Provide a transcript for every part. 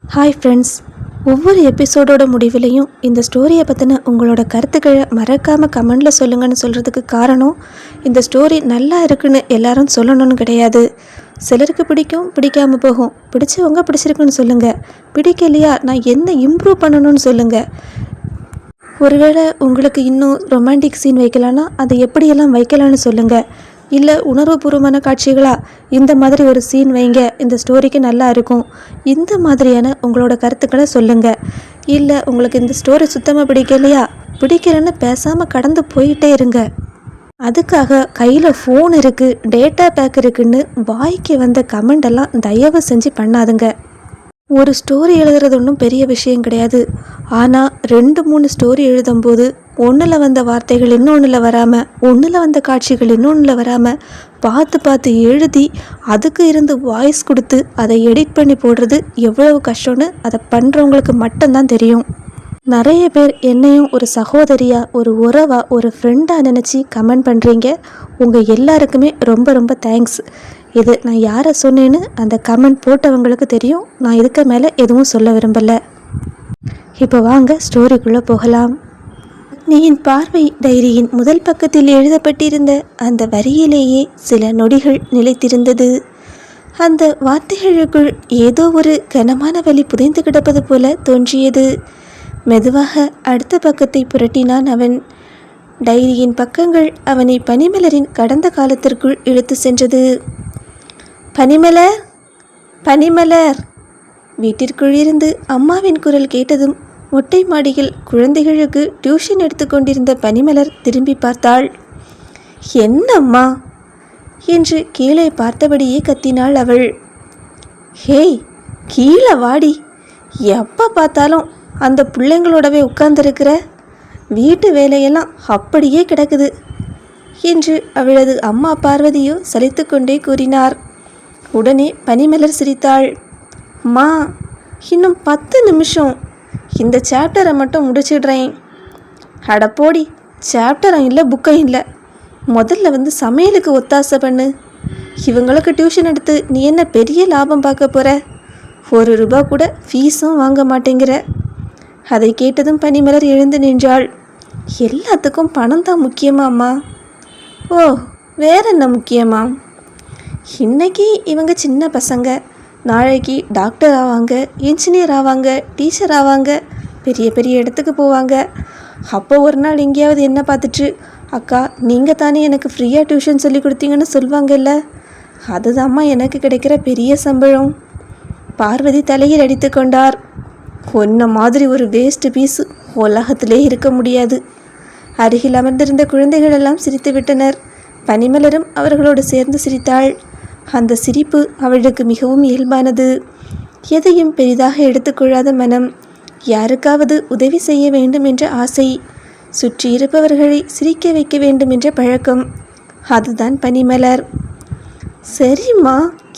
Hi friends, ஒவ்வொரு எபிசோடோட முடிவிலையும் இந்த ஸ்டோரியை பற்றின உங்களோட கருத்துக்களை மறக்காமல் கமெண்டில் சொல்லுங்கன்னு சொல்கிறதுக்கு காரணம், இந்த ஸ்டோரி நல்லா இருக்குன்னு எல்லாரும் சொல்லணும்னு கிடையாது. சிலருக்கு பிடிக்கும், பிடிக்காமல் போகும். பிடிச்சவங்க பிடிச்சிருக்குன்னு சொல்லுங்கள், பிடிக்கலையா நான் என்ன இம்ப்ரூவ் பண்ணணும்னு சொல்லுங்கள். ஒருவேளை உங்களுக்கு இன்னும் ரொமான்டிக் சீன் வைக்கலான்னா அதை எப்படியெல்லாம் வைக்கலான்னு சொல்லுங்கள். இல்லை உணர்வுபூர்வமான காட்சிகளா இந்த மாதிரி ஒரு சீன் வைங்க, இந்த ஸ்டோரிக்கு நல்லா இருக்கும். இந்த மாதிரியான உங்களோட கருத்துக்களை சொல்லுங்கள். இல்லை உங்களுக்கு இந்த ஸ்டோரி சுத்தமாக பிடிக்கலையா, பிடிக்கலன்னு பேசாமல் கடந்து போயிட்டே இருங்க. அதுக்காக கையில் ஃபோன் இருக்குது, டேட்டா பேக் இருக்குன்னு வாய்க்கு வந்த கமெண்டெல்லாம் தயவு செஞ்சு பண்ணாதுங்க. ஒரு ஸ்டோரி எழுதுறது ஒன்றும் பெரிய விஷயம் கிடையாது. ஆனால் 2-3 ஸ்டோரி எழுதும்போது ஒன்றில் வந்த வார்த்தைகள் இன்னொன்றில் வராமல், ஒன்றில் வந்த காட்சிகள் இன்னொன்றில் வராமல் பார்த்து பார்த்து எழுதி அதுக்கு இருந்து வாய்ஸ் கொடுத்து அதை எடிட் பண்ணி போடுறது எவ்வளவு கஷ்டம்னு அதை பண்ணுறவங்களுக்கு மட்டும்தான் தெரியும். நிறைய பேர் என்னையும் ஒரு சகோதரியாக, ஒரு உறவாக, ஒரு ஃப்ரெண்டாக நினச்சி கமெண்ட் பண்ணுறீங்க. உங்கள் எல்லாருக்குமே ரொம்ப ரொம்ப தேங்க்ஸ். இது நான் யாரை சொன்னேன்னு அந்த கமெண்ட் போட்டவங்களுக்கு தெரியும். நான் இதுக்கு மேலே எதுவும் சொல்ல விரும்பலை. இப்போ வாங்க ஸ்டோரிக்குள்ளே போகலாம். நீயின் பார்வை டைரியின் முதல் பக்கத்தில் எழுதப்பட்டிருந்த அந்த வரியிலேயே சில நொடிகள் நிலைத்திருந்தது. அந்த வார்த்தைகளுக்குள் ஏதோ ஒரு கனமான வலி புதைந்து கிடப்பது போல தோன்றியது. மெதுவாக அடுத்த பக்கத்தை புரட்டினான் அவன். டைரியின் பக்கங்கள் அவனை பனிமலரின் கடந்த காலத்திற்குள் இழுத்து சென்றது. பனிமலர், பனிமலர்! வீட்டிற்குள் இருந்து அம்மாவின் குரல் கேட்டதும் மொட்டை மாடியில் குழந்தைகளுக்கு டியூஷன் எடுத்துக்கொண்டிருந்த பனிமலர் திரும்பி பார்த்தாள். என்னம்மா என்று கீழே பார்த்தபடியே கத்தினாள் அவள். ஹேய், கீழே வாடி! எப்போ பார்த்தாலும் அந்த பிள்ளைங்களோடவே உட்கார்ந்துருக்கிற, வீட்டு வேலையெல்லாம் அப்படியே கிடக்குது என்று அவளது அம்மா பார்வதியோ சலித்து கொண்டே கூறினார். உடனே பனிமலர் சிரித்தாள். மா, இன்னும் 10 நிமிஷம், இந்த சாப்டரை மட்டும் முடிச்சிடுறேன். அடப்போடி, சாப்டரும் இல்லை புக்கையும் இல்லை, முதல்ல வந்து சமையலுக்கு ஒத்தாசை பண்ணு. இவங்களுக்கு டியூஷன் எடுத்து நீ என்ன பெரிய லாபம் பார்க்க போகிற? ₹1 கூட ஃபீஸும் வாங்க மாட்டேங்கிற. அதை கேட்டதும் பனிமலர் எழுந்து நின்றாள். எல்லாத்துக்கும் பணம் தான் முக்கியமாம்மா. ஓ, வேற என்ன முக்கியமா? இன்னைக்கு இவங்க சின்ன பசங்க, நாளைக்கு டாக்டர் ஆவாங்க, இன்ஜினியர் ஆவாங்க, டீச்சர் ஆவாங்க, பெரிய பெரிய இடத்துக்கு போவாங்க. அப்போ ஒரு நாள் எங்கேயாவது என்ன பார்த்துட்டு, அக்கா நீங்கள் தானே எனக்கு ஃப்ரீயாக டியூஷன் சொல்லி கொடுத்தீங்கன்னு சொல்லுவாங்கல்ல, அதுதாம்மா எனக்கு கிடைக்கிற பெரிய சம்பளம். பார்வதி தலையில் அடித்து கொண்டார். ஒன்ன மாதிரி ஒரு வேஸ்ட் பீஸு உலகத்திலே இருக்க முடியாது. அருகில் அமர்ந்திருந்த குழந்தைகள் எல்லாம் சிரித்து விட்டனர். பனிமலரும் அவர்களோடு சேர்ந்து சிரித்தாள். அந்த சிரிப்பு அவளுக்கு மிகவும் இயல்பானது. எதையும் பெரிதாக எடுத்துக்கொள்ளாத மனம், யாருக்காவது உதவி செய்ய வேண்டும் என்ற ஆசை, சுற்றி இருப்பவர்களை சிரிக்க வைக்க வேண்டும் என்ற பழக்கம், அதுதான் பனிமலர். சரிம்மா,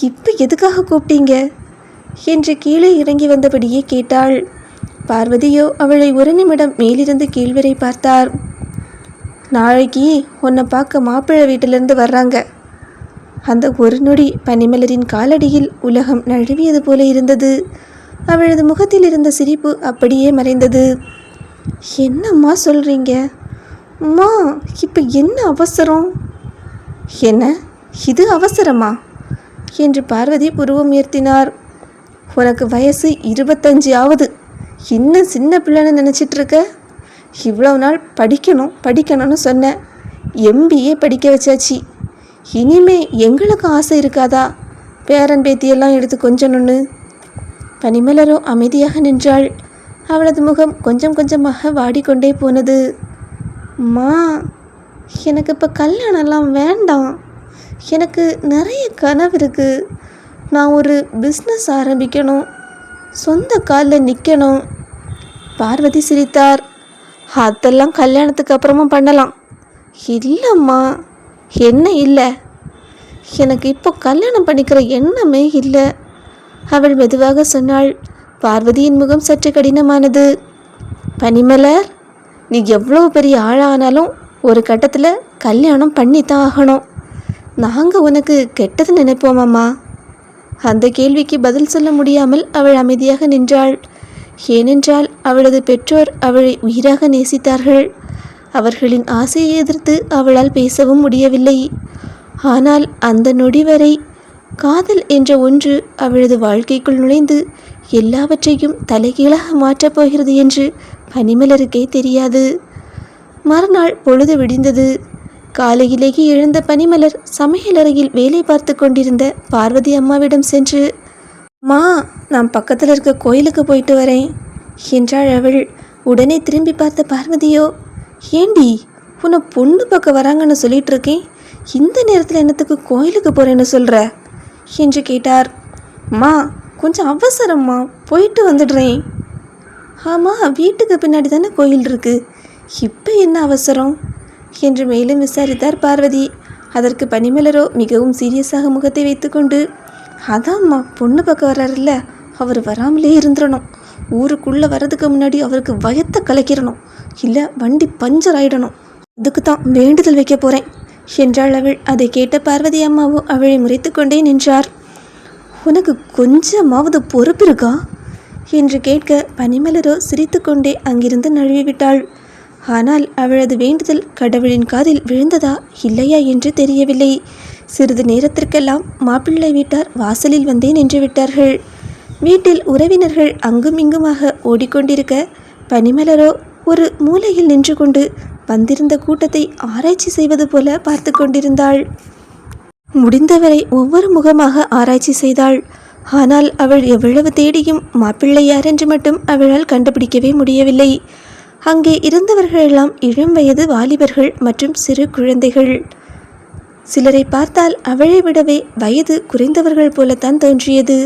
இப்போ எதுக்காக கூப்பிட்டீங்க என்று கீழே இறங்கி வந்தபடியே கேட்டாள். பார்வதியோ அவளை ஒரு நிமிடம் மேலிருந்து கீழ்வரை பார்த்தார். நாளைக்கு உன்னை பார்க்க மாப்பிள்ளை வீட்டிலிருந்து வர்றாங்க. அந்த ஒரு நொடி பனிமலரின் காலடியில் உலகம் நழுவியது போல இருந்தது. அவளது முகத்தில் இருந்த சிரிப்பு அப்படியே மறைந்தது. என்னம்மா சொல்கிறீங்க? அம்மா, இப்போ என்ன அவசரம்? என்ன, இது அவசரமா என்று பார்வதி புருவம் உயர்த்தினார். உனக்கு வயசு 25 ஆகுது, இன்னும் சின்ன பிள்ளைன்னு நினச்சிட்ருக்க. இவ்வளோ நாள் படிக்கணும் படிக்கணும்னு சொன்னேன், MBA படிக்க வச்சாச்சு. இனிமே எங்களுக்கு ஆசை இருக்காதா பேரன் பேத்தியெல்லாம் எடுத்து கொஞ்சணும்னு? பனிமலரோ அமைதியாக நின்றாள். அவளது முகம் கொஞ்சம் கொஞ்சமாக வாடிக்கொண்டே போனது. அம்மா, எனக்கு இப்போ கல்யாணம்லாம் வேண்டாம். எனக்கு நிறைய கனவு இருக்குது. நான் ஒரு பிஸ்னஸ் ஆரம்பிக்கணும், சொந்த காலில் நிற்கணும். பார்வதி சிரித்தார். அதெல்லாம் கல்யாணத்துக்கு அப்புறமா பண்ணலாம். இல்லைம்மா. என்ன இல்லை? எனக்கு இப்போ கல்யாணம் பண்ணிக்கிற எண்ணமே இல்லை, அவள் மெதுவாக சொன்னாள். பார்வதியின் முகம் சற்று கடினமானது. பனிமலர், நீ எவ்வளோ பெரிய ஆளானாலும் ஒரு கட்டத்தில் கல்யாணம் பண்ணித்தான் ஆகணும். நாங்கள் உனக்கு கெட்டது நினைப்போமாம்மா. அந்த கேள்விக்கு பதில் சொல்ல முடியாமல் அவள் அமைதியாக நின்றாள். ஏனென்றால் அவளது பெற்றோர் அவளை உயிராக நேசித்தார்கள். அவர்களின் ஆசையை எதிர்த்து அவளால் பேசவும் முடியவில்லை. ஆனால் அந்த நொடி வரை காதல் என்ற ஒன்று அவளது வாழ்க்கைக்குள் நுழைந்து எல்லாவற்றையும் தலைகீழாக மாற்றப் போகிறது என்று பனிமலருக்கே தெரியாது. மறுநாள் பொழுது விடிந்தது. காலையிலேயே எழுந்த பனிமலர் சமையலறையில் வேலை பார்த்து கொண்டிருந்த பார்வதி அம்மாவிடம் சென்று, "மா, நான் பக்கத்தில் இருக்க கோயிலுக்கு போயிட்டு வரேன்" என்றாள் அவள். உடனே திரும்பி பார்த்த பார்வதியோ, "ஏண்டி, உன்னை பொண்ணு பார்க்க வராங்கன்னு சொல்லிட்டு இருக்கேன், இந்த நேரத்தில் என்னத்துக்கு கோயிலுக்கு போகிறேன்னு சொல்கிற?" என்று கேட்டார். "மா, கொஞ்சம் அவசரம்மா, போயிட்டு வந்துடுறேன்." "ஆமாம், வீட்டுக்கு பின்னாடி தானே கோயில் இருக்கு, இப்போ என்ன அவசரம்?" என்று மேலும் விசாரித்தார் பார்வதி. அதற்கு பனிமலரோ மிகவும் சீரியஸாக முகத்தை வைத்துக்கொண்டு, "அதாம்மா, பொண்ணு பார்க்க வர்றாருல்ல, அவர் வராமலே இருந்துடணும். ஊருக்குள்ளே வர்றதுக்கு முன்னாடி அவருக்கு வயத்தை கலக்கிடணும், இல்லை வண்டி பஞ்சர் ஆகிடணும். அதுக்கு தான் வேண்டுதல் வைக்க போகிறேன்" என்றாள் அவள். அதை கேட்ட பார்வதி அம்மாவோ அவளை முறைத்து கொண்டே நின்றார். "உனக்கு கொஞ்சமாவது பொறுப்பு இருக்கா?" என்று கேட்க பனிமலரோ சிரித்து கொண்டே அங்கிருந்து நழுவிவிட்டாள். ஆனால் அவளது வேண்டுதல் கடவுளின் காதில் விழுந்ததா இல்லையா என்று தெரியவில்லை. சிறிது நேரத்திற்கெல்லாம் மாப்பிள்ளை வீட்டார் வாசலில் வந்தே நின்று விட்டார்கள். வீட்டில் உறவினர்கள் அங்கும் இங்குமாக ஓடிக்கொண்டிருக்க பனிமலரோ ஒரு மூலையில் நின்று கொண்டு வந்திருந்த கூட்டத்தை ஆராய்ச்சி செய்வது போல பார்த்து கொண்டிருந்தாள். முடிந்தவரை ஒவ்வொரு முகமாக ஆராய்ச்சி செய்தாள். ஆனால் அவள் எவ்வளவு தேடியும் மாப்பிள்ளை யார் என்று மட்டும் அவளால் கண்டுபிடிக்கவே முடியவில்லை. அங்கே இருந்தவர்களெல்லாம் இளம் வயது வாலிபர்கள் மற்றும் சிறு குழந்தைகள். சிலரை பார்த்தால் அவளை விடவே வயது குறைந்தவர்கள் போலத்தான் தோன்றியது.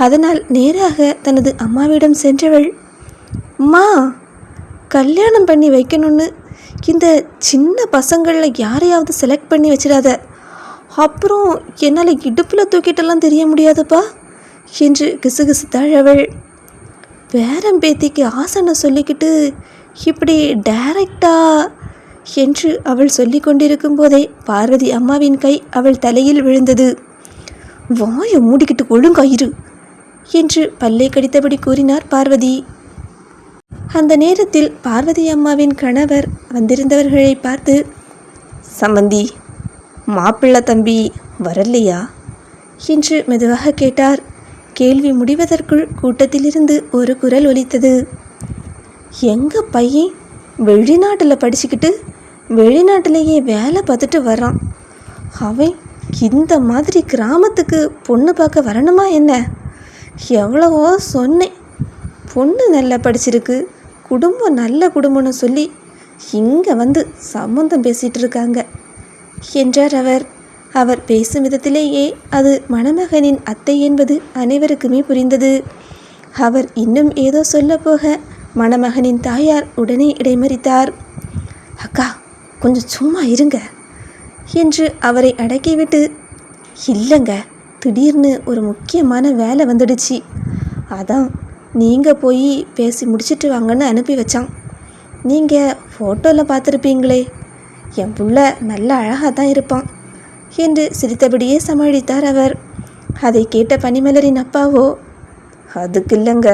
அதனால் நேராக தனது அம்மாவிடம் சென்றவள், "அம்மா, கல்யாணம் பண்ணி வைக்கணும்னு இந்த சின்ன பசங்களில் யாரையாவது செலக்ட் பண்ணி வச்சிடாத, அப்புறம் என்னால் இடுப்பில் தூக்கிட்டெல்லாம் தெரிய முடியாதுப்பா" என்று கிசுகிசுத்தாள் அவள். பேரம் பேத்திக்கு ஆசனை சொல்லிக்கிட்டு இப்படி டைரக்டா என்று அவள் சொல்லி கொண்டிருக்கும் போதே பார்வதி அம்மாவின் கை அவள் தலையில் விழுந்தது. "வாயை மூடிக்கிட்டு ஒழுங்காயிரு" என்று பல்லை கடித்தபடி கூறினார் பார்வதி. அந்த நேரத்தில் பார்வதி அம்மாவின் கணவர் வந்திருந்தவர்களை பார்த்து, "சம்பந்தி, மாப்பிள்ளை தம்பி வரலையா?" என்று மெதுவாக கேட்டார். கேள்வி முடிவதற்குள் கூட்டத்திலிருந்து ஒரு குரல் ஒலித்தது. "எங்க பையன் வெளிநாட்டில் படிச்சுக்கிட்டு வெளிநாட்டிலேயே வேலை பார்த்துட்டு வர்றான். அவன் இந்த மாதிரி கிராமத்துக்கு பொண்ணு பார்க்க வரணுமா என்ன? எவ்வளவோ சொன்னேன், பொண்ணு நல்லா படிச்சிருக்கு, குடும்பம் நல்ல குடும்பம்னு சொல்லி இங்கே வந்து சம்மந்தம் பேசிகிட்டு இருக்காங்க" என்றார் அவர். அவர் பேசும் விதத்திலேயே அது மணமகனின் அத்தை என்பது அனைவருக்குமே புரிந்தது. அவர் இன்னும் ஏதோ சொல்ல போக மணமகனின் தாயார் உடனே இடைமறித்தார். "அக்கா, கொஞ்சம் சும்மா இருங்க" என்று அவரை அடக்கிவிட்டு, "இல்லைங்க, திடீர்னு ஒரு முக்கியமான வேலை வந்துடுச்சு, அதான் நீங்கள் போய் பேசி முடிச்சிட்டு வாங்கன்னு அனுப்பி வச்சான். நீங்கள் ஃபோட்டோவில் பார்த்துருப்பீங்களே, என் புள்ள நல்ல அழகாக தான் இருப்பான்" என்று சிரித்தபடியே சமாளித்தார் அவர். அதை கேட்ட பனிமலரின் அப்பாவோ, "அதுக்கு இல்லைங்க,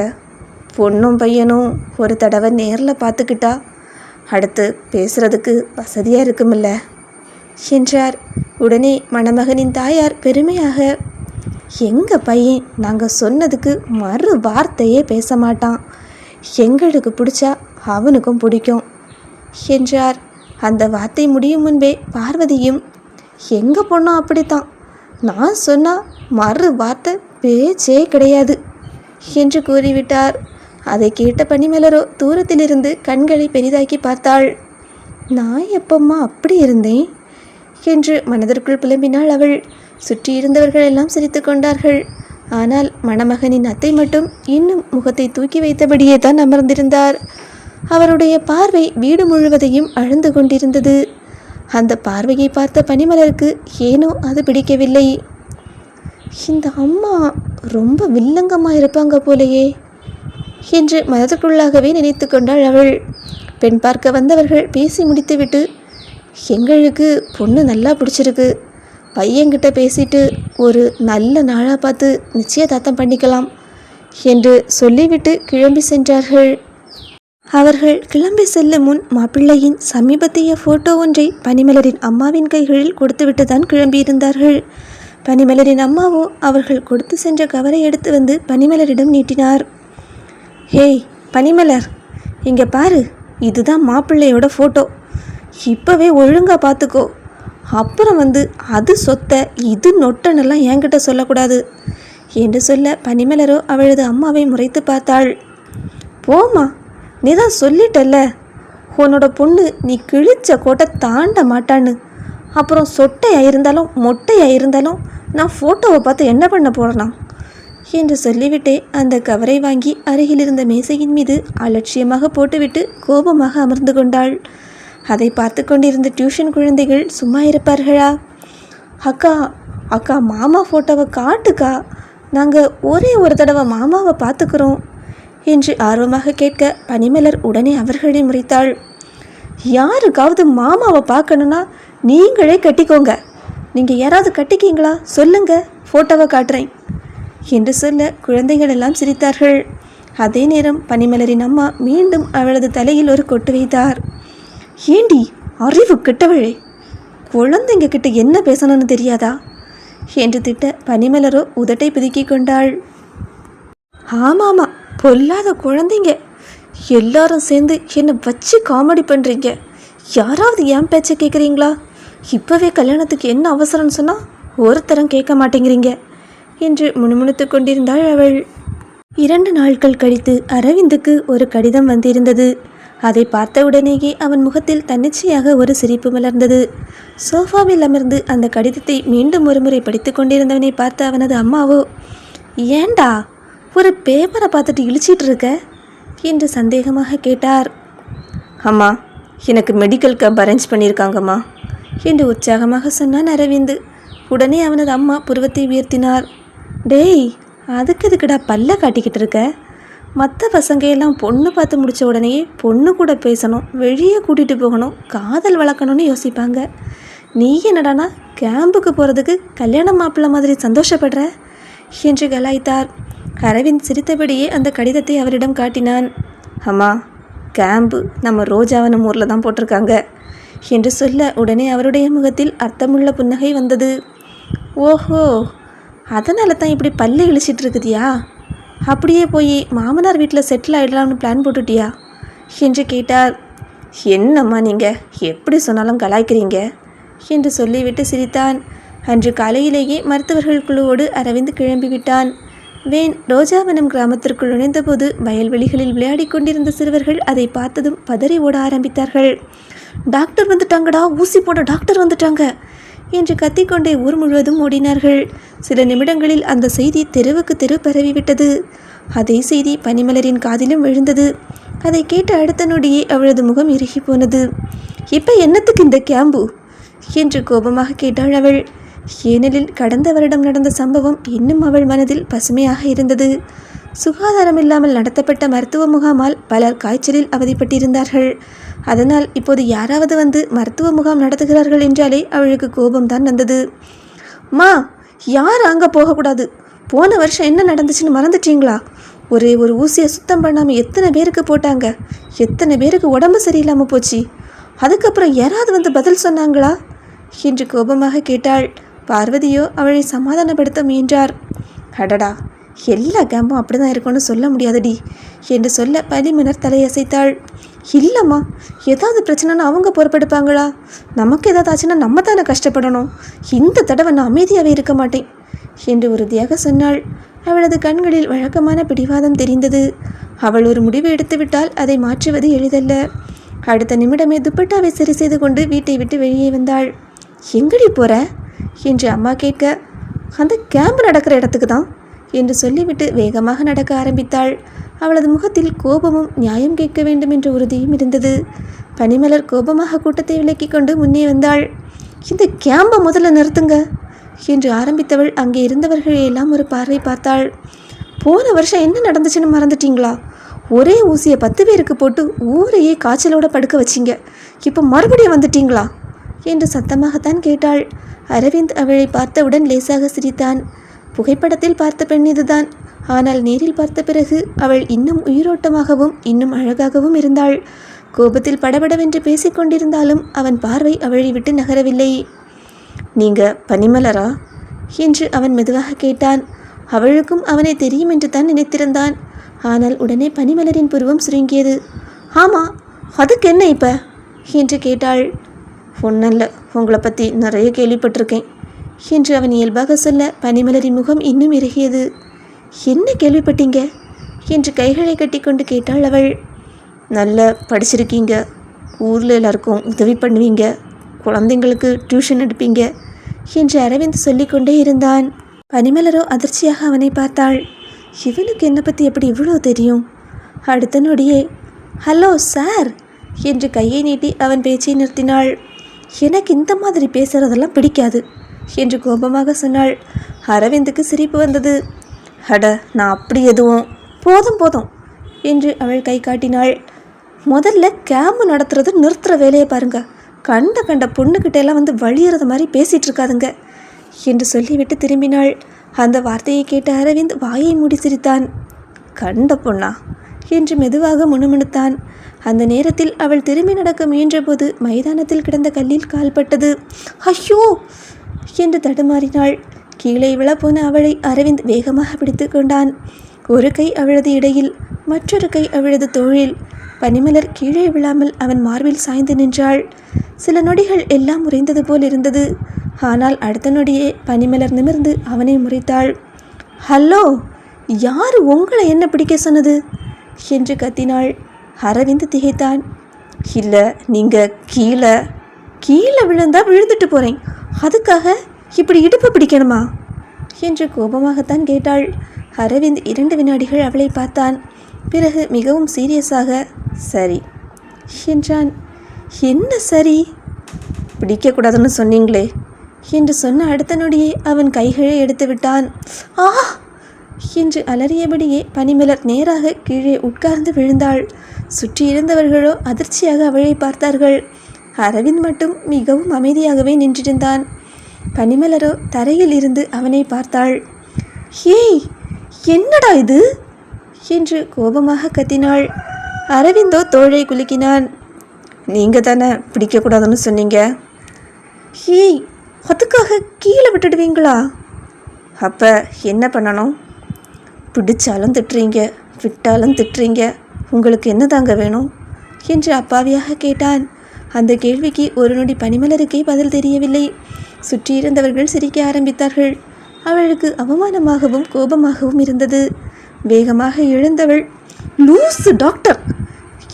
பொண்ணும் பையனும் ஒரு தடவை நேரில் பார்த்துக்கிட்டா அடுத்து பேசுகிறதுக்கு வசதியாக இருக்குமில்ல" என்றார். உடனே மணமகனின் தாயார் பெருமையாக, "எங்கள் பையன் நாங்கள் சொன்னதுக்கு மறு வார்த்தையே பேச மாட்டான், எங்களுக்கு பிடிச்சா அவனுக்கும் பிடிக்கும்" என்றார். அந்த வார்த்தை முடியும் முன்பே பார்வதியும், "எங்கள் பொண்ணும் அப்படித்தான், நான் சொன்னால் மறு வார்த்தை பேச்சே கிடையாது" என்று கூறிவிட்டார். அதை கேட்ட பனிமலரோ தூரத்திலிருந்து கண்களை பெரிதாக்கி பார்த்தாள். "நான் எப்பம்மா அப்படி இருந்தேன்?" என்று மனதிற்குள் புலம்பினாள் அவள். சுற்றியிருந்தவர்கள் எல்லாம் சிரித்து கொண்டார்கள். ஆனால் மணமகனின் அத்தை மட்டும் இன்னும் முகத்தை தூக்கி வைத்தபடியே தான் அமர்ந்திருந்தார். அவருடைய பார்வை வீடு முழுவதையும் அழுந்து கொண்டிருந்தது. அந்த பார்வையை பார்த்த பனிமலருக்கு ஏனோ அது பிடிக்கவில்லை. "இந்த அம்மா ரொம்ப வில்லங்கமாக இருப்பாங்க போலையே" என்று மனதுக்குள்ளாகவே நினைத்து கொண்டாள் அவள். பெண் பார்க்க வந்தவர்கள் பேசி முடித்துவிட்டு, "எங்களுக்கு பொண்ணு நல்லா பிடிச்சிருக்கு, பையன்கிட்ட பேசிட்டு ஒரு நல்ல நாளாக பார்த்து நிச்சயதார்த்தம் பண்ணிக்கலாம் என்று சொல்லிவிட்டு கிளம்பி சென்றார்கள். அவர்கள் கிளம்பி செல்லும் முன் மாப்பிள்ளையின் சமீபத்திய ஃபோட்டோ ஒன்றை பனிமலரின் அம்மாவின் கைகளில் கொடுத்துவிட்டு தான் கிளம்பியிருந்தார்கள். பனிமலரின் அம்மாவோ அவர்கள் கொடுத்து சென்ற கவரை எடுத்து வந்து பனிமலரிடம் நீட்டினார். ஹேய் பனிமலர், இங்கே பாரு, இதுதான் மாப்பிள்ளையோட ஃபோட்டோ. இப்போவே ஒழுங்காக பார்த்துக்கோ. அப்புறம் அது சொத்தை இது நொட்டனெல்லாம் என்கிட்ட சொல்லக்கூடாது என்று சொல்ல பனிமலரோ அவளது அம்மாவை முறைத்து பார்த்தாள். போமா, நீ தான் சொல்லிட்டல்ல, உன்னோட பொண்ணு நீ கிழிச்ச கோட்டை தாண்ட மாட்டான்னு. அப்புறம் சொட்டையாக இருந்தாலும் மொட்டையாக இருந்தாலும் நான் ஃபோட்டோவை பார்த்து என்ன பண்ண போகிறேனா என்று சொல்லிவிட்டே அந்த கவரை வாங்கி அருகில் இருந்த மேசையின் மீது அலட்சியமாக போட்டுவிட்டு கோபமாக அமர்ந்து கொண்டாள். அதை பார்த்து கொண்டிருந்த டியூஷன் குழந்தைகள் சும்மா இருப்பார்களா? அக்கா அக்கா, மாமா ஃபோட்டோவை காட்டுக்கா, நாங்கள் ஒரே ஒரு தடவை மாமாவை பார்த்துக்கிறோம் என்று ஆர்வமாக கேட்க பனிமலர் உடனே அவர்களை முறைத்தாள். யாருக்காவது மாமாவை பார்க்கணுன்னா நீங்களே கட்டிக்கோங்க. நீங்கள் யாராவது கட்டிக்கிங்களா சொல்லுங்க, ஃபோட்டோவை காட்டுறேன் என்று சொல்ல குழந்தைகள் எல்லாம் சிரித்தார்கள். அதே நேரம் பனிமலரின் அம்மா மீண்டும் அவளது தலையில் ஒரு கொட்டு வைத்தார். ஏண்டி அறிவு கெட்டவளே, குழந்தைங்க கிட்ட என்ன பேசணும்னு தெரியாதா என்று திட்ட பனிமலரோ உதட்டை பிதுக்கி கொண்டாள். ஆமாமா, பொல்லாத குழந்தைங்க எல்லாரும் சேர்ந்து என்னை வச்சு காமெடி பண்ணுறீங்க. யாராவது என் பேச்சை கேட்குறீங்களா? இப்போவே கல்யாணத்துக்கு என்ன அவசரம்னு சொன்னால் ஒருத்தரம் கேட்க மாட்டேங்கிறீங்க என்று முணுமுணுத்து கொண்டிருந்தாள் அவள். 2 நாட்கள் கழித்து அரவிந்துக்கு ஒரு கடிதம் வந்திருந்தது. அதை பார்த்தவுடனேயே அவன் முகத்தில் தன்னிச்சையாக ஒரு சிரிப்பு மலர்ந்தது. சோஃபாவில் அமர்ந்து அந்த கடிதத்தை மீண்டும் ஒருமுறை படித்து கொண்டிருந்தவனை பார்த்த அவனது அம்மாவோ, ஏண்டா ஒரு பேப்பரை பார்த்துட்டு இழிச்சிட்டு இருக்க என்று சந்தேகமாக கேட்டார். அம்மா, எனக்கு மெடிக்கல் கேம்ப் அரேஞ்ச் பண்ணியிருக்காங்கம்மா என்று உற்சாகமாக சொன்னான் அரவிந்த். உடனே அவனது அம்மா புருவத்தை உயர்த்தினார். டேய், அதுக்கு எதுக்குடா பல்ல காட்டிக்கிட்டு இருக்க? மற்ற பசங்க எல்லாம் பொண்ணு பார்த்து முடித்த உடனே பொண்ணு கூட பேசணும், வெளியே கூட்டிகிட்டு போகணும், காதல் வளர்க்கணும்னு யோசிப்பாங்க. நீ என்னடானா கேம்புக்கு போகிறதுக்கு கல்யாண மாப்பிள்ளை மாதிரி சந்தோஷப்படுற என்று கலாய்த்தார். அரவிந்த் சிரித்தபடியே அந்த கடிதத்தை அவரிடம் காட்டினான். அம்மா, கேம்பு நம்ம ரோஜாவனம் ஊரில் தான் போட்டிருக்காங்க என்று சொல்ல உடனே அவருடைய முகத்தில் அர்த்தமுள்ள புன்னகை வந்தது. ஓஹோ, அதனால தான் இப்படி பல்லு இழிச்சிட்டு இருக்குதியா? அப்படியே போய் மாமனார் வீட்டில் செட்டில் ஆகிடலாம்னு பிளான் போட்டுட்டியா என்று கேட்டார். என்னம்மா நீங்கள் எப்படி சொன்னாலும் கலாய்க்கிறீங்க என்று சொல்லிவிட்டு சிரித்தான். அன்று காலையிலேயே மருத்துவர்கள் குழுவோடு அரவிந்த் கிளம்பிவிட்டான். வேன் ரோஜாவனம் கிராமத்திற்குள் நுழைந்தபோது வயல்வெளிகளில் விளையாடி கொண்டிருந்த சிறுவர்கள் அதை பார்த்ததும் பதறி ஓட ஆரம்பித்தார்கள். டாக்டர் வந்துட்டாங்கடா, ஊசி போட டாக்டர் வந்துட்டாங்க என்று கத்திக்கொண்டே ஊர் முழுவதும் ஓடினார்கள். சில நிமிடங்களில் அந்த செய்தி தெருவுக்கு தெரு பரவிவிட்டது. அதே செய்தி பனிமலரின் காதிலும் விழுந்தது. அதை கேட்ட அடுத்த நொடியே அவளது முகம் இறுகி போனது. இப்போ என்னத்துக்கு இந்த கேம்பு என்று கோபமாக கேட்டாள் அவள். ஏனெனில் கடந்த வருடம் நடந்த சம்பவம் இன்னும் அவள் மனதில் பசுமையாக இருந்தது. சுகாதாரமில்லாமல் நடத்தப்பட்ட மருத்துவ முகாமால் பலர் காய்ச்சலில் அவதிப்பட்டிருந்தார்கள். அதனால் இப்போது யாராவது மருத்துவ முகாம் நடத்துகிறார்கள் என்றாலே அவளுக்கு கோபம்தான் வந்தது. மா, யார் அங்கே போகக்கூடாது? போன வருஷம் என்ன நடந்துச்சுன்னு மறந்துட்டீங்களா? ஒரே ஒரு ஊசியை சுத்தம் பண்ணாமல் எத்தனை பேருக்கு போட்டாங்க, எத்தனை பேருக்கு உடம்பு சரியில்லாமல் போச்சு. அதுக்கப்புறம் யாராவது பதில் சொன்னாங்களா என்று கோபமாக கேட்டாள். பார்வதியோ அவளை சமாதானப்படுத்த முயன்றார். அடடா, எல்லா கேம்பும் அப்படி தான் இருக்கும்னு சொல்ல முடியாதுடி என்று சொல்ல பனிமலர் தலையசைத்தாள். இல்லைம்மா, ஏதாவது பிரச்சனைனா அவங்க பொறுப்பெடுப்பாங்களா? நமக்கு ஏதாவது ஆச்சுன்னா நம்ம தானே கஷ்டப்படணும். இந்த தடவை நான் அமைதியாகவே இருக்க மாட்டேன் என்று உறுதியாக சொன்னாள். அவளது கண்களில் வழக்கமான பிடிவாதம் தெரிந்தது. அவள் ஒரு முடிவு எடுத்துவிட்டால் அதை மாற்றுவது எளிதல்ல. அடுத்த நிமிடமே துப்பட்டாவை சரி செய்து கொண்டு வீட்டை விட்டு வெளியே வந்தாள். எங்கடி போற என்று அம்மா கேட்க, அந்த கேம்பு நடக்கிற இடத்துக்கு தான் என்று சொல்லிவிட்டு வேகமாக நடக்க ஆரம்பித்தாள். அவளது முகத்தில் கோபமும் நியாயம் கேட்க வேண்டும் என்ற உறுதியும் இருந்தது. பனிமலர் கோபமாக கூட்டத்தை விலக்கி கொண்டு முன்னே வந்தாள். இந்த கேம்பை முதல்ல நிறுத்துங்க என்று ஆரம்பித்தவள் அங்கே இருந்தவர்களையெல்லாம் ஒரு பார்வை பார்த்தாள். போன வருஷம் என்ன நடந்துச்சுன்னு மறந்துட்டீங்களா? ஒரே ஊசியை 10 பேருக்கு போட்டு ஊரையே காய்ச்சலோட படுக்க வச்சிங்க. இப்போ மறுபடியும் வந்துட்டீங்களா என்று சத்தமாகத்தான் கேட்டாள். அரவிந்த் அவளை பார்த்தவுடன் லேசாக சிரித்தான். புகைப்படத்தில் பார்த்த பெண் இதுதான். ஆனால் நேரில் பார்த்த பிறகு அவள் இன்னும் உயிரோட்டமாகவும் இன்னும் அழகாகவும் இருந்தாள். கோபத்தில் படபடவென்று பேசிக்கொண்டிருந்தாலும் அவன் பார்வை அவளை விட்டு நகரவில்லை. நீங்க பனிமலரா என்று அவன் மெதுவாக கேட்டான். அவளுக்கும் அவனை தெரியும் என்று தான் நினைத்திருந்தான். ஆனால் உடனே பனிமலரின் புருவம் சுருங்கியது. ஆமா, அதுக்கு என்ன இப்ப என்று கேட்டாள். ஒன்னல்ல, உங்களை பற்றி நிறைய கேள்விப்பட்டிருக்கேன் என்று அவன் இயல்பாக சொல்ல பனிமலரின் முகம் இன்னும் இறுகியது. என்ன கேள்விப்பட்டீங்க என்று கைகளை கட்டி கொண்டு கேட்டாள் அவள். நல்லா படிச்சிருக்கீங்க, ஊரில் எல்லாருக்கும் உதவி பண்ணுவீங்க, குழந்தைங்களுக்கு டியூஷன் எடுப்பீங்க என்று அரவிந்த் சொல்லிக்கொண்டே இருந்தான். பனிமலரோ அதிர்ச்சியாக அவனை பார்த்தாள். இவனுக்கு என்னை பற்றி எப்படி இவ்வளோ தெரியும்? அடுத்த நொடியே ஹலோ சார் என்று கையை நீட்டி அவன் பேச்சை நிறுத்தினாள். எனக்கு இந்த மாதிரி பேசுகிறதெல்லாம் பிடிக்காது என்று கோபமாக சொன்னாள். அரவிந்துக்கு சிரிப்பு வந்தது. அட, நான் அப்படி எதுவும் போதும் போதும் என்று அவள் கை காட்டினாள். முதல்ல கேம்பு நடத்துறது நிறுத்துகிற வேலையை பாருங்க. கண்ட கண்ட பொண்ணுக்கிட்டெல்லாம் வந்து வழியிறது மாதிரி பேசிகிட்டு இருக்காதுங்க என்று சொல்லிவிட்டு திரும்பினாள். அந்த வார்த்தையை கேட்ட அரவிந்த் வாயை மூடி சிரித்தான். கண்ட பொண்ணா என்று மெதுவாக முணுமுணுத்தான். அந்த நேரத்தில் அவள் திரும்பி நடக்க முயன்றபோது மைதானத்தில் கிடந்த கல்லில் கால்பட்டது. ஐயோ என்று தடுமாறினாள். கீழே விழப்போன அவளை அரவிந்த் வேகமாக பிடித்து கொண்டான். ஒரு கை அவளது இடையில், மற்றொரு கை அவளது தோளில். பனிமலர் கீழே விழாமல் அவன் மார்பில் சாய்ந்து நின்றாள். சில நொடிகள் எல்லாம் முறைந்தது போல் இருந்தது. ஆனால் அடுத்த நொடியே பனிமலர் நிமிர்ந்து அவனை முறைத்தாள். ஹலோ, யார் உங்களை என்ன பிடிக்க சொன்னது என்று கத்தினாள். அரவிந்த் திகைத்தான். இல்லை, நீங்கள் கீழே விழுந்தா விழுந்துட்டு போகிறேன், அதுக்காக இப்படி இடுப்பு பிடிக்கணுமா என்று கோபமாகத்தான் கேட்டாள். அரவிந்த் 2 வினாடிகள் அவளை பார்த்தான். பிறகு மிகவும் சீரியஸாக சரி என்றான். என்ன சரி? பிடிக்கக்கூடாதுன்னு சொன்னீங்களே என்று சொன்ன அடுத்த நொடியே அவன் கைகளை எடுத்து விட்டான். ஆ என்று அலறியபடியே பனிமலர் நேராக கீழே உட்கார்ந்து விழுந்தாள். சுற்றி இருந்தவர்களோ அதிர்ச்சியாக அவளை பார்த்தார்கள். அரவிந்த் மட்டும் மிகவும் அமைதியாகவே நின்றிருந்தான். பனிமலரோ தரையில் இருந்து அவனை பார்த்தாள். ஏய், என்னடா இது என்று கோபமாக கத்தினாள். அரவிந்தோ தோளை குலுக்கினான். நீங்கள் தானே பிடிக்கக்கூடாதுன்னு சொன்னீங்க. ஏய், அதுக்காக கீழே விட்டுடுவீங்களா? அப்போ என்ன பண்ணணும்? பிடிச்சாலும் திட்டுறீங்க, விட்டாலும் திட்டுறீங்க, உங்களுக்கு என்ன தாங்க வேணும் என்று அப்பாவியாக கேட்டான். அந்த கேள்விக்கு ஒரு நொடி பனிமலருக்கே பதில் தெரியவில்லை. சுற்றியிருந்தவர்கள் சிரிக்க ஆரம்பித்தார்கள். அவளுக்கு அவமானமாகவும் கோபமாகவும் இருந்தது. வேகமாக எழுந்தவள் லூசு டாக்டர்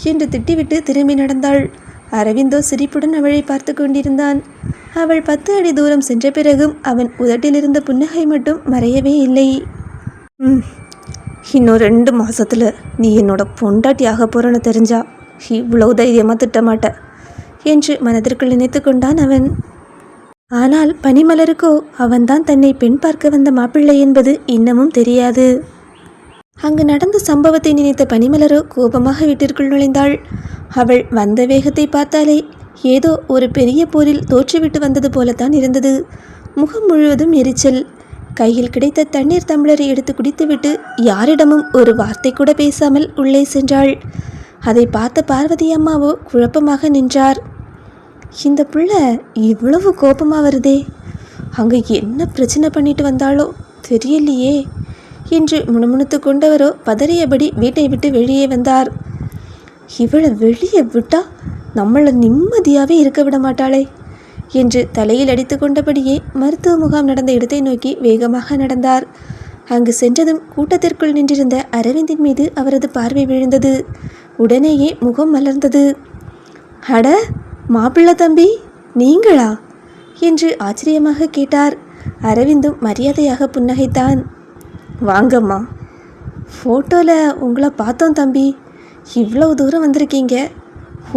என்று திட்டிவிட்டு திரும்பி நடந்தாள். அரவிந்தோ சிரிப்புடன் அவளை பார்த்து கொண்டிருந்தான். அவள் 10 அடி தூரம் சென்ற பிறகும் அவன் உதட்டிலிருந்த புன்னகை மட்டும் மறையவே இல்லை. இன்னும் 2 மாதத்தில் நீ என்னோட பொண்டாட்டி ஆக போகிறன்னு தெரிஞ்சா இவ்வளவு தைரியமாக திட்டமாட்ட என்று மனதிற்குள் நினைத்து கொண்டான் அவன். ஆனால் பனிமலருக்கோ அவன்தான் தன்னை பெண் பார்க்க வந்த மாப்பிள்ளை என்பது இன்னமும் தெரியாது. அங்கு நடந்த சம்பவத்தை நினைத்த பனிமலரோ கோபமாக வீட்டிற்குள் நுழைந்தாள். அவள் வந்த வேகத்தை பார்த்தாலே ஏதோ ஒரு பெரிய போரில் தோற்றுவிட்டு வந்தது போலத்தான் இருந்தது. முகம் முழுவதும் எரிச்சல். கையில் கிடைத்த தண்ணீர் டம்ளரை எடுத்து குடித்துவிட்டு யாரிடமும் ஒரு வார்த்தை கூட பேசாமல் உள்ளே சென்றாள். அதை பார்த்த பார்வதி அம்மாவோ குழப்பமாக நின்றார். இந்த புள்ள இவ்வளவு கோபமாக வருதே, அங்கே என்ன பிரச்சனை பண்ணிட்டு வந்தாளோ தெரியலையே என்று முணுமுணுத்து கொண்டவரோ பதறியபடி வீட்டை விட்டு வெளியே வந்தார். இவளை வெளியே விட்டா நம்மளை நிம்மதியாகவே இருக்க விட மாட்டாளே என்று தலையில் அடித்து கொண்டபடியே மருத்துவ முகாம் நடந்த இடத்தை நோக்கி வேகமாக நடந்தார். அங்கு சென்றதும் கூட்டத்திற்குள் நின்றிருந்த அரவிந்தின் மீது அவரது பார்வை விழுந்தது. உடனேயே முகம் மலர்ந்தது. அட மாப்பிள்ளை தம்பி, நீங்களா என்று ஆச்சரியமாக கேட்டார். அரவிந்தும் மரியாதையாக புன்னகைத்தான். வாங்கம்மா, ஃபோட்டோவில் உங்களை பார்த்தோம் தம்பி, இவ்வளவு தூரம் வந்திருக்கீங்க,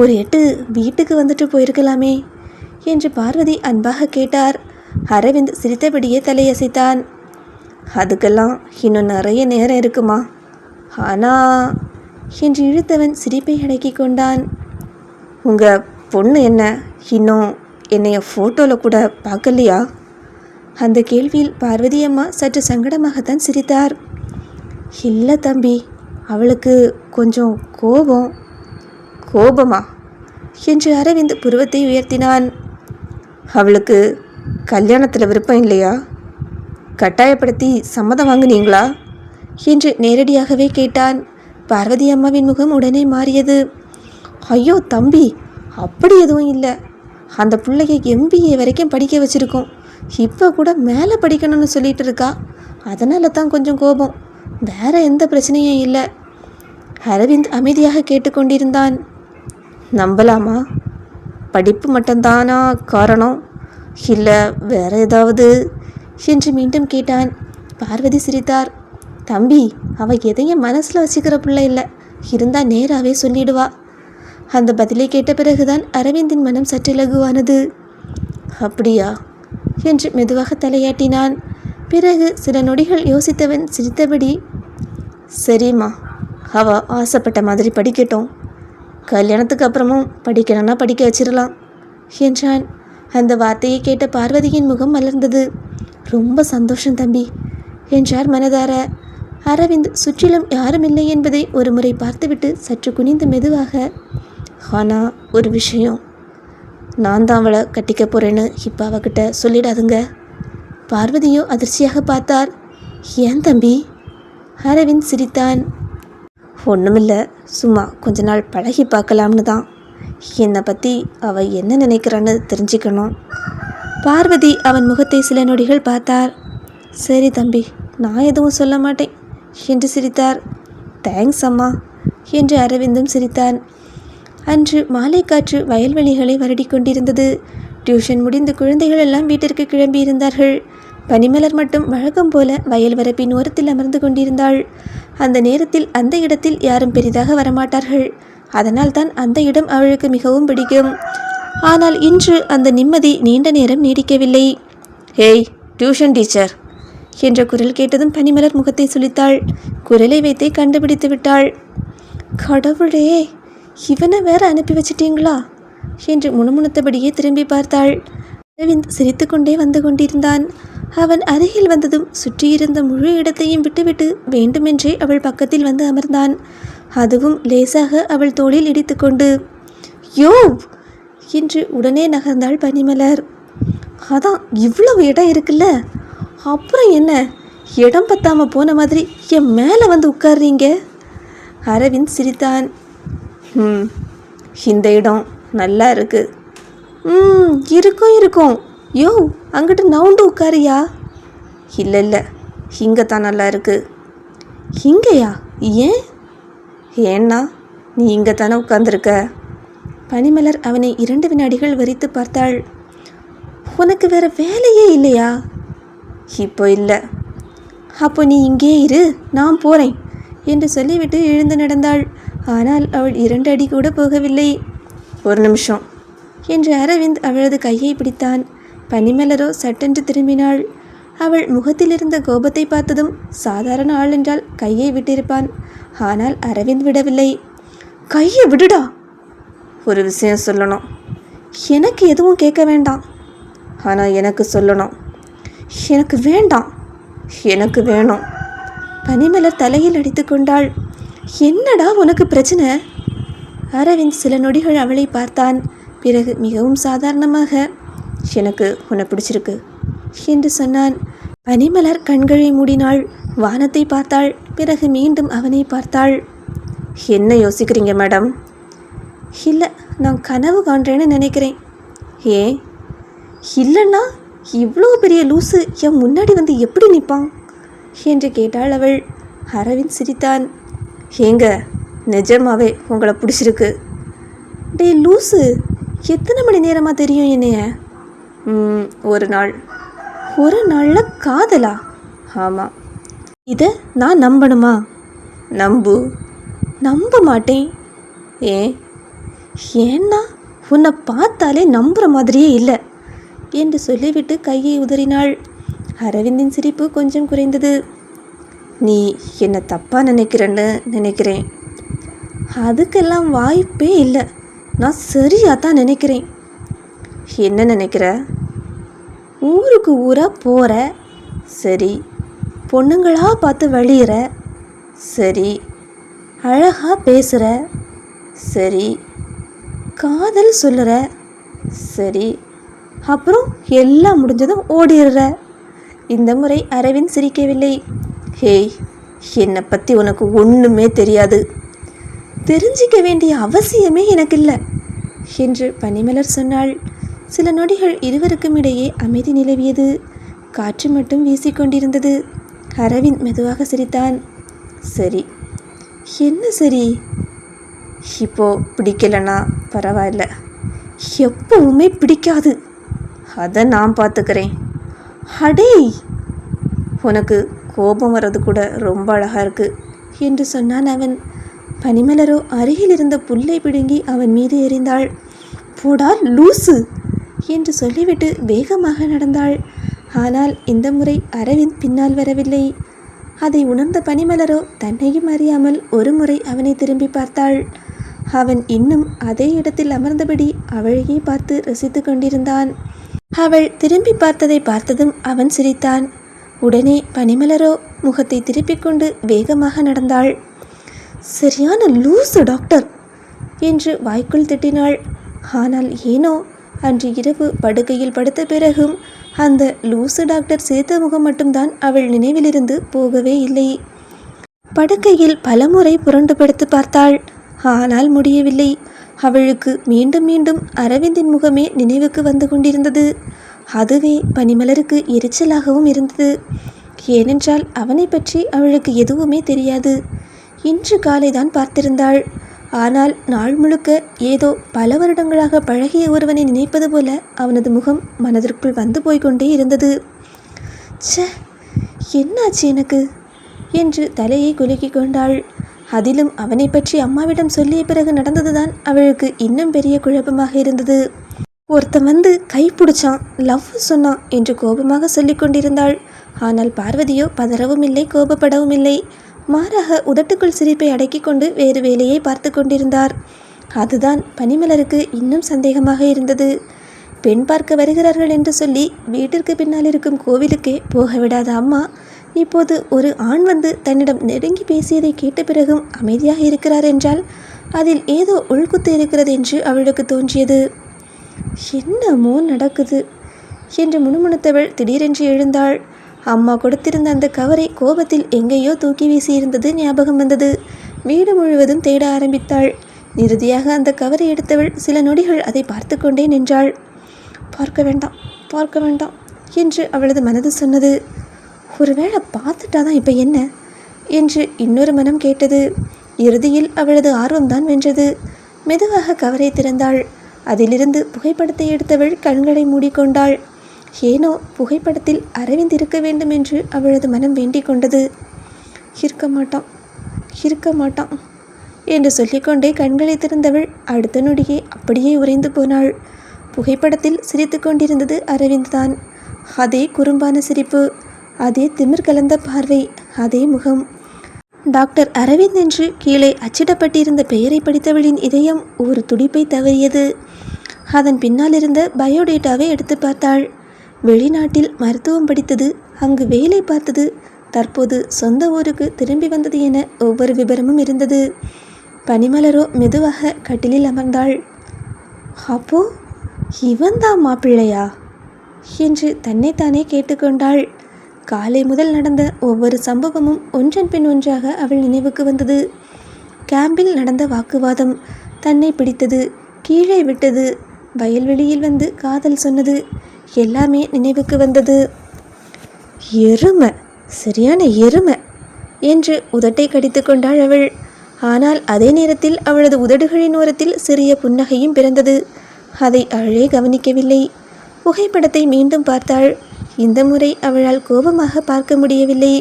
ஒரு எட்டு வீட்டுக்கு வந்துட்டு போயிருக்கலாமே என்று பார்வதி அன்பாக கேட்டார். அரவிந்த் சிரித்தபடியே தலையசைத்தான். அதுக்கெல்லாம் இன்னும் நிறைய நேரம் இருக்குமா, ஆனால் என்று இழுத்தவன் சிரிப்பை அடக்கி கொண்டான். உங்கள் பொண்ணு என்ன இன்னும் என்னைய ஃபோட்டோவில் கூட பார்க்கலையா அந்த கேள்வியில் பார்வதி அம்மா சற்று சங்கடமாகத்தான் சிரித்தார். இல்லை தம்பி, அவளுக்கு கொஞ்சம் கோபம். கோபமா என்று அரவிந்த் புருவத்தை உயர்த்தினான். அவளுக்கு கல்யாணத்தில் விருப்பம் இல்லையா? கட்டாயப்படுத்தி சம்மதம் வாங்குனீங்களா என்று நேரடியாகவே கேட்டான். பார்வதி அம்மாவின் முகம் உடனே மாறியது. ஐயோ தம்பி, அப்படி எதுவும் இல்லை. அந்த பிள்ளைய MBA வரைக்கும் படிக்க வச்சுருக்கோம். இப்போ கூட மேலே படிக்கணும்னு சொல்லிட்டு இருக்கா. அதனால தான் கொஞ்சம் கோபம். வேற எந்த பிரச்சனையும் இல்லை. அரவிந்த் அமைதியாக கேட்டுக்கொண்டிருந்தான். நம்பலாமா? படிப்பு மட்டும்தானா காரணம், இல்லை வேற ஏதாவது என்று மீண்டும் கேட்டான். பார்வதி சிரித்தார். தம்பி, அவள் எதையும் மனசில் வச்சுக்கிற பிள்ளை இல்லை. இருந்தால் நேராகவே சொல்லிடுவா. அந்த பதிலை கேட்ட பிறகுதான் அரவிந்தின் மனம் சற்று இலகுவானது. அப்படியா என்று மெதுவாக தலையாட்டினான். பிறகு சில நொடிகள் யோசித்தவன் சிரித்தபடி, சரிம்மா, அவள் ஆசைப்பட்ட மாதிரி படிக்கட்டும். கல்யாணத்துக்கு அப்புறமும் படிக்கணும்னா படிக்க வச்சிடலாம் என்றான். அந்த வார்த்தையை கேட்ட பார்வதியின் முகம் மலர்ந்தது. ரொம்ப சந்தோஷம் தம்பி என்றார் மனதார. அரவிந்த் சுற்றிலும் யாரும் இல்லை என்பதை ஒரு முறை பார்த்துவிட்டு சற்று குனிந்து மெதுவாக, ஆனால் ஒரு விஷயம், நான் தான் அவளை கட்டிக்க போகிறேன்னு இப்போ அவகிட்ட சொல்லிடாதுங்க. பார்வதியோ அதிர்ச்சியாக பார்த்தார். ஏன் தம்பி? அரவிந்த் சிரித்தான். ஒன்றுமில்லை, சும்மா கொஞ்ச நாள் பழகி பார்க்கலாம்னு தான். என்னை பற்றி அவள் என்ன நினைக்கிறான்னு தெரிஞ்சுக்கணும். பார்வதி அவன் முகத்தை சில நொடிகள் பார்த்தார். சரி தம்பி, நான் எதுவும் சொல்ல மாட்டேன் என்று சிரித்தார். தேங்க்ஸ் அம்மா என்று அரவிந்தும் சிரித்தான். அன்று மாலை காற்று வயல்வெளிகளை வருடி கொண்டிருந்தது. டியூஷன் முடிந்து குழந்தைகள் எல்லாம் வீட்டிற்கு கிளம்பியிருந்தார்கள். பனிமலர் மட்டும் வழக்கம் போல வயல் வரப்பின் ஓரத்தில் அமர்ந்து கொண்டிருந்தாள். அந்த நேரத்தில் அந்த இடத்தில் யாரும் பெரிதாக வரமாட்டார்கள். அதனால் தான் அந்த இடம் அவளுக்கு மிகவும் பிடிக்கும். ஆனால் இன்று அந்த நிம்மதி நீண்ட நேரம் நீடிக்கவில்லை. ஏய் டியூஷன் டீச்சர் என்ற குரல் கேட்டதும் பனிமலர் முகத்தை சுளித்தாள். குரலை வைத்தே கண்டுபிடித்து விட்டாள். கடவுளே, இவனை வேற அனுப்பி வச்சிட்டீங்களா என்று முணுமுணுத்தபடியே திரும்பி பார்த்தாள். அரவிந்த் சிரித்து கொண்டே வந்து கொண்டிருந்தான். அவன் அருகில் வந்ததும் சுற்றியிருந்த முழு இடத்தையும் விட்டுவிட்டு வேண்டுமென்றே அவள் பக்கத்தில் வந்து அமர்ந்தான். அதுவும் லேசாக அவள் தோளில் இடித்துக்கொண்டு, யோ என்று உடனே நகர்ந்தாள் பனிமலர். அதான் இவ்வளவு இடம் இருக்குல்ல, அப்புறம் என்ன, இடம் பத்தாம போன மாதிரி என் மேலே வந்து உட்கார்றீங்க. அரவிந்த் சிரித்தான். இந்த இடம் நல்லா இருக்கு. இருக்கும். யோ, அங்கிட்டு நவுண்டு உட்காரியா? இல்லை, இங்கே தான் நல்லா இருக்கு. இங்கேயா? ஏன்? ஏன்னா நீ இங்கே தானே உட்கார்ந்துருக்க. பனிமலர் அவனை 2 வினாடிகள் வரித்து பார்த்தாள். உனக்கு வேற வேலையே இல்லையா? இப்போ இல்லை. அப்போ நீ இங்கே இரு, நான் போகிறேன் என்று சொல்லிவிட்டு எழுந்து நடந்தாள். ஆனால் அவள் 2 அடி கூட போகவில்லை. ஒரு நிமிஷம் என்று அரவிந்த் அவளது கையை பிடித்தான். பனிமலரோ சட்டென்று திரும்பினாள். அவள் முகத்தில் இருந்த கோபத்தை பார்த்ததும் சாதாரண ஆள் என்றால் கையை விட்டிருப்பான். ஆனால் அரவிந்த் விடவில்லை. கையை விடுடா. ஒரு விஷயம் சொல்லணும். எனக்கு எதுவும் கேட்க வேண்டாம். ஆனால் எனக்கு சொல்லணும். எனக்கு வேண்டாம். எனக்கு வேணும். பனிமலர் தலையில் அடித்து கொண்டாள். என்னடா உனக்கு பிரச்சனை? அரவிந்த் சில நொடிகள் அவளை பார்த்தான். பிறகு மிகவும் சாதாரணமாக, எனக்கு உன்னை பிடிச்சிருக்கு என்று சொன்னான். பனிமலர் கண்களை மூடினாள். வானத்தை பார்த்தாள். பிறகு மீண்டும் அவனை பார்த்தாள். என்ன யோசிக்கிறீங்க மேடம்? இல்லை, நான் கனவு காண்றேன்னு நினைக்கிறேன். ஏன்? இல்லைன்னா இவ்வளோ பெரிய லூசு என் முன்னாடி வந்து எப்படி நிற்பான் என்று கேட்டாள் அவள். அரவிந்த் சிரித்தான். ஏங்க, நிஜமாவே உங்களை பிடிச்சிருக்கு. டே லூசு, எத்தனை மணி நேரமாக தெரியும் என்னைய? ஒரு நாளில் காதலா? ஆமாம். இதை நான் நம்பணுமா? நம்ப மாட்டேன். ஏன்னா உன்னை பார்த்தாலே நம்புகிற மாதிரியே இல்லை என்று சொல்லிவிட்டு கையை உதறினாள். அரவிந்தின் சிரிப்பு கொஞ்சம் குறைந்தது. நீ என்னை தப்பாக நினைக்கிறேன்னு நினைக்கிறேன். அதுக்கெல்லாம் வாய்ப்பே இல்லை. நான் சரியாக தான் நினைக்கிறேன். என்ன நினைக்கிற? ஊருக்கு ஊராக போகிற, சரி. பொண்ணுங்களாக பார்த்து வழியிற, சரி. அழகாக பேசுகிற, சரி. காதல் சொல்லுற, சரி. அப்புறம் எல்லாம் முடிஞ்சதும் ஓடிடுற. இந்த முறை அரவிந்த் சிரிக்கவில்லை. ஹேய், என்னை பற்றி உனக்கு ஒன்றுமே தெரியாது, தெரிஞ்சிக்க வேண்டிய அவசியமே எனக்கு இல்லை என்று பனிமலர் சொன்னாள். சில நொடிகள் இருவருக்கும் இடையே அமைதி நிலவியது. காற்று மட்டும் வீசிக்கொண்டிருந்தது. அரவிந்த் மெதுவாக சிரித்தான். சரி. என்ன சரி? இப்போ பிடிக்கலன்னா பரவாயில்ல, எப்பவுமே பிடிக்காது, அதை நான் பார்த்துக்கிறேன். அடே, உனக்கு கோபம் வர்றது கூட ரொம்ப அழகாக இருக்கு என்று சொன்னான் அவன். பனிமலரோ அருகில் இருந்த புல்லை பிடுங்கி அவன் மீது எறிந்தாள். போடா லூசு என்று சொல்லிவிட்டு வேகமாக நடந்தாள். ஆனால் இந்த முறை அரவிந்த் பின்னால் வரவில்லை. அதை உணர்ந்த பனிமலரோ தன்னையும் அறியாமல் ஒரு முறை அவனை திரும்பி பார்த்தாள். அவன் இன்னும் அதே இடத்தில் அமர்ந்தபடி அவளையே பார்த்து ரசித்து கொண்டிருந்தான். அவள் திரும்பி பார்த்ததை பார்த்ததும் அவன் சிரித்தான். உடனே பனிமலரோ முகத்தை திருப்பிக் கொண்டு வேகமாக நடந்தாள். சரியான லூசு டாக்டர் என்று வாய்க்குள் திட்டினாள். ஆனால் ஏனோ அன்று இரவு படுக்கையில் படுத்த பிறகும் அந்த லூசு டாக்டர் சிரித்த முகம் மட்டும்தான் அவள் நினைவிலிருந்து போகவே இல்லை. படுக்கையில் பலமுறை புரண்டு படுத்து பார்த்தாள். ஆனால் முடியவில்லை. அவளுக்கு மீண்டும் மீண்டும் அரவிந்தின் முகமே நினைவுக்கு வந்து கொண்டிருந்தது. அதுவே பனிமலருக்கு எரிச்சலாகவும் இருந்தது. ஏனென்றால் அவனை பற்றி அவளுக்கு எதுவுமே தெரியாது. இன்று காலைதான் பார்த்திருந்தாள். ஆனால் நாள் முழுக்க ஏதோ பல வருடங்களாக பழகிய ஒருவனை நினைப்பது போல அவனது முகம் மனதிற்குள் வந்து போய்கொண்டே இருந்தது. ச்சே, என்னாச்சு எனக்கு என்று தலையை குலுக்கி கொண்டாள். அதிலும் அவனை பற்றி அம்மாவிடம் சொல்லிய பிறகு நடந்ததுதான் அவளுக்கு இன்னும் பெரிய குழப்பமாக இருந்தது. ஒருத்தன் வந்து கை பிடிச்சான், லவ் சொன்னான் என்று கோபமாக சொல்லி கொண்டிருந்தாள். ஆனால் பார்வதியோ பதறவும் இல்லை, கோபப்படவும் இல்லை. மாறாக உதட்டுக்குள் சிரிப்பை அடக்கி கொண்டு வேறு வேலையை பார்த்து கொண்டிருந்தார். அதுதான் பனிமலருக்கு இன்னும் சந்தேகமாக இருந்தது. பெண் பார்க்க வருகிறார்கள் என்று சொல்லி வீட்டிற்கு பின்னால் இருக்கும் கோவிலுக்கே போக விடாத அம்மா இப்போது ஒரு ஆண் வந்து தன்னிடம் நெருங்கி பேசியதை கேட்ட பிறகும் அமைதியாக இருக்கிறார் என்றால் அதில் ஏதோ உள்குத்து இருக்கிறது என்று அவளுக்கு தோன்றியது. என்னமோ நடக்குது என்று முணுமுணுத்தவள் திடீரென்று எழுந்தாள். அம்மா கொடுத்திருந்த அந்த கவரை கோபத்தில் எங்கேயோ தூக்கி வீசியிருந்தது ஞாபகம் வந்தது. வீடு முழுவதும் தேட ஆரம்பித்தாள். இறுதியாக அந்த கவரை எடுத்தவள் சில நொடிகள் அதை பார்த்து கொண்டே நின்றாள். பார்க்க வேண்டாம், பார்க்க வேண்டாம் என்று அவளது மனது சொன்னது. ஒருவேளை பார்த்துட்டாதான் இப்போ என்ன என்று இன்னொரு மனம் கேட்டது. இறுதியில் அவளது ஆர்வம்தான் வென்றது. மெதுவாக கவரை திறந்தாள். அதிலிருந்து புகைப்படத்தை எடுத்தவள் கண்களை மூடிக்கொண்டாள். ஏனோ புகைப்படத்தில் அரவிந்த் இருக்க வேண்டும் என்று அவளது மனம் வேண்டிக் கொண்டது. இருக்க மாட்டான், இருக்க மாட்டான் என்று சொல்லிக்கொண்டே கண்களை திறந்தவள் அடுத்த நொடியே அப்படியே உறைந்து போனாள். புகைப்படத்தில் சிரித்து கொண்டிருந்தது அரவிந்த் தான். அதே குறும்பான சிரிப்பு, அதே திமிர் கலந்த பார்வை, அதே முகம். டாக்டர் அரவிந்த் என்று கீழே அச்சிடப்பட்டிருந்த பெயரை படித்தவளின் இதயம் ஒரு துடிப்பை தவறியது. அதன் பின்னால் இருந்த பயோடேட்டாவை எடுத்து பார்த்தாள். வெளிநாட்டில் மருத்துவம் படித்தது, அங்கு வேலை பார்த்தது, தற்போது சொந்த ஊருக்கு திரும்பி வந்தது என ஒவ்வொரு விபரமும் இருந்தது. பனிமலரோ மெதுவாக கட்டிலில் அமர்ந்தாள். அப்போ இவன்தான் மாப்பிள்ளையா என்று தன்னைத்தானே கேட்டுக்கொண்டாள். காலை முதல் நடந்த ஒவ்வொரு சம்பவமும் ஒன்றன் பின் ஒன்றாக அவள் நினைவுக்கு வந்தது. கேம்பில் நடந்த வாக்குவாதம், தன்னை பிடித்தது, கீழே விட்டது, வயல்வெளியில் வந்து காதல் சொன்னது, எல்லாமே நினைவுக்கு வந்தது. எருமை, சரியான எருமை என்று உதட்டை கடித்து கொண்டாள் அவள். ஆனால் அதே நேரத்தில் அவளது உதடுகளின் ஓரத்தில் சிறிய புன்னகையும் பிறந்தது. அதை அவளே கவனிக்கவில்லை. புகைப்படத்தை மீண்டும் பார்த்தாள். இந்த முறை அவளால் கோபமாக பார்க்க முடியவில்லை.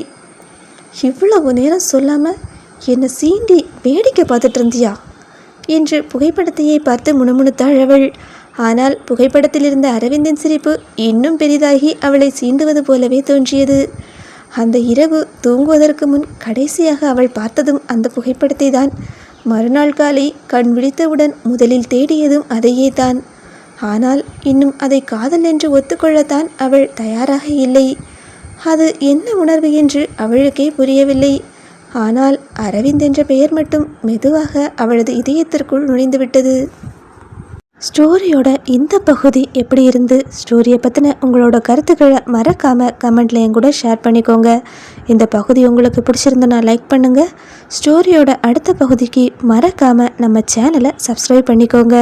இவ்வளவு நேரம் சொல்லாமல் என்னை சீண்டி வேடிக்கை பார்த்துட்டு இருந்தியா என்று புகைப்படத்தையே பார்த்து முணுமுணுத்தாள் அவள். ஆனால் புகைப்படத்தில் இருந்த அரவிந்தின் சிரிப்பு இன்னும் பெரிதாகி அவளை சீண்டுவது போலவே தோன்றியது. அந்த இரவு தூங்குவதற்கு முன் கடைசியாக அவள் பார்த்ததும் அந்த புகைப்படத்தை தான். மறுநாள் காலை கண் விழித்தவுடன் முதலில் தேடியதும் அதையே தான். ஆனால் இன்னும் அதை காதல் என்று ஒத்துக்கொள்ளத்தான் அவள் தயாராக இல்லை. அது என்ன உணர்வு என்று அவளுக்கே புரியவில்லை. ஆனால் அரவிந்த் என்ற பெயர் மட்டும் மெதுவாக அவளது இதயத்திற்குள் நுழைந்துவிட்டது. ஸ்டோரியோட இந்த பகுதி எப்படி இருந்து, ஸ்டோரியை பற்றின உங்களோட கருத்துக்களை மறக்காமல் கமெண்ட்ல என் கூட ஷேர் பண்ணிக்கோங்க. இந்த பகுதி உங்களுக்கு பிடிச்சிருந்தனா லைக் பண்ணுங்கள். ஸ்டோரியோட அடுத்த பகுதிக்கு மறக்காமல் நம்ம சேனலை சப்ஸ்கிரைப் பண்ணிக்கோங்க.